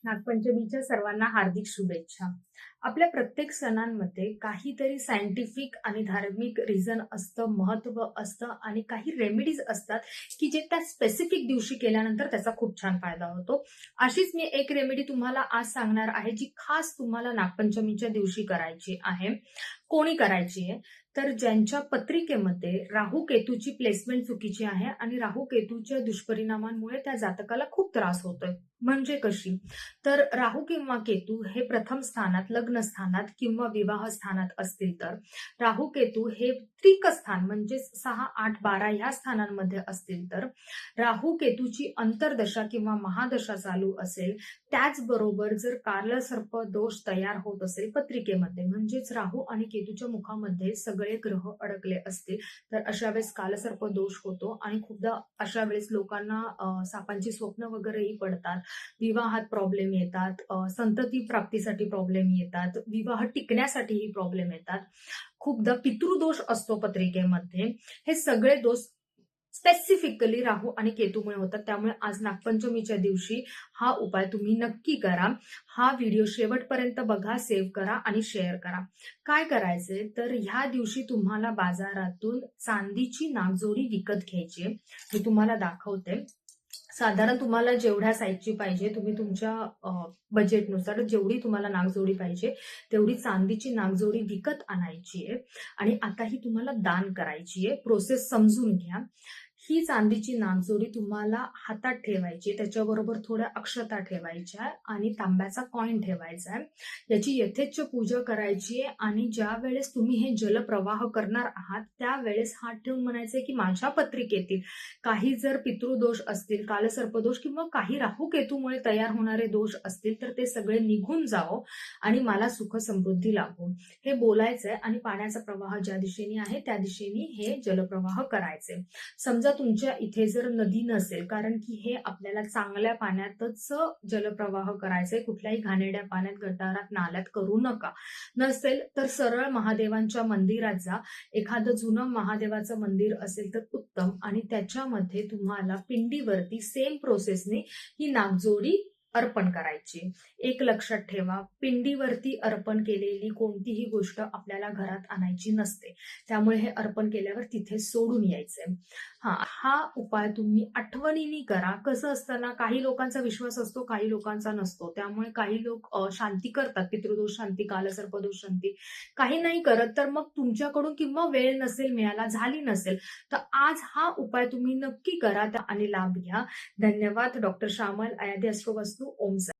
नागपंचमीच्या सर्वांना हार्दिक शुभेच्छा. आपल्या प्रत्येक सणांमध्ये काहीतरी सायंटिफिक आणि धार्मिक रिझन असतं, महत्त्व असतं आणि काही रेमेडीज असतात, की जे त्या स्पेसिफिक दिवशी केल्यानंतर त्याचा खूप छान फायदा होतो. अशीच मी एक रेमेडी तुम्हाला आज सांगणार आहे, जी खास तुम्हाला नागपंचमीच्या दिवशी करायची आहे. कोणी करायची आहे? तर ज्यांच्या पत्रिकेमध्ये राहू केतूची प्लेसमेंट चुकीची आहे आणि राहू केतूच्या दुष्परिणामांमुळे त्या जातकाला खूप त्रास होतोय. म्हणजे कशी? तर राहू किंवा केतू हे प्रथम स्थानात, लग्न स्थानात किंवा विवाह स्थानात असतील तर राहू केतू हे त्रिक स्थान म्हणजे 6, 8, 12 ह्या स्थानांमध्ये असतील तर राहू केतूची अंतर्दशा किंवा महादशा चालू असेल, त्याचबरोबर जर कालसर्प दोष तयार होत असेल पत्रिकेमध्ये म्हणजेच राहू आणि केतूच्या मुखामध्ये सगळे ग्रह अडकले असतील तर अशा वेळेस कालसर्प दोष होतो आणि खूपदा अशा वेळेस लोकांना सापांची स्वप्न वगैरेही पडतात, विवाहात प्रॉब्लेम येतात, संतती प्राप्तीसाठी प्रॉब्लेम येतात, विवाह टिकण्यासाठीही प्रॉब्लेम येतात. खूपदा पितृदोष असतो पत्रिकेमध्ये. हे सगळे दोष स्पेसिफिकली राहू आणि केतूमुळे होतात. त्यामुळे आज नागपंचमीच्या दिवशी हा उपाय तुम्ही नक्की करा. हा व्हिडिओ शेवटपर्यंत बघा, सेव्ह करा आणि शेअर करा. काय करायचंय तर ह्या दिवशी तुम्हाला बाजारातून चांदीची नागजोडी विकत घ्यायची. मी तुम्हाला दाखवते. साधारण तुम्हाला जेवढ्या साईजची पाहिजे तुम्ही तुमच्या बजेटनुसार जेवढी तुम्हाला नागजोडी पाहिजे तेवढी चांदीची नागजोडी विकत आणायची आहे आणि आता ही तुम्हाला दान करायची आहे. प्रोसेस समजून घ्या. ही चांदीची नागजोडी तुम्हाला हातात ठेवायची, त्याच्याबरोबर थोड्या अक्षता ठेवायच्या आणि तांब्याचा कॉइन ठेवायचा आहे. याची यथेच्छ पूजा करायची आहे आणि ज्या वेळेस तुम्ही हे जलप्रवाह करणार आहात त्यावेळेस हात ठेवून म्हणायचंय की माझ्या पत्रिकेतील काही जर पितृदोष असतील, कालसर्पदोष किंवा काही राहू केतूमुळे तयार होणारे दोष असतील तर ते सगळे निघून जावो आणि मला सुख समृद्धी लाभो, हे बोलायचंय आणि पाण्याचा प्रवाह ज्या दिशेने आहे त्या दिशेने हे जलप्रवाह करायचे. समजा तुमच्या इथे जर नदी नसेल, कारण की हे आपल्याला चांगल्या पाण्यातच जलप्रवाह करायचंय, कुठल्याही घाणेरड्या पाण्यात, गटारात, नाल्यात करू नका. नसेल तर सरळ महादेवांच्या मंदिरात जा. एखादं जुनं महादेवाचं मंदिर असेल तर उत्तम आणि त्याच्यामध्ये तुम्हाला पिंडीवरती सेम प्रोसेसने ही नागजोडी अर्पण करायची. एक लक्षात ठेवा, पिंडीवरती अर्पण केलेली कोणतीही गोष्ट आपल्याला घरात आणायची नसते. त्यामुळे हे अर्पण केल्यावर तिथे सोडून यायचंय. हा उपाय तुम्ही आठवणीने करा. कसं असतं ना, काही लोकांचा विश्वास असतो, काही लोकांचा नसतो. त्यामुळे काही लोक शांती करतात, पितृदोष शांती, कालसर्पदोष शांती. काही नाही करत तर मग तुमच्याकडून किंवा वेळ नसेल मिळाला, झाली नसेल तर आज हा उपाय तुम्ही नक्की करा आणि लाभ घ्या. धन्यवाद. डॉक्टर श्यामल, अयाधी अस्ट्रो वास्तू. ओम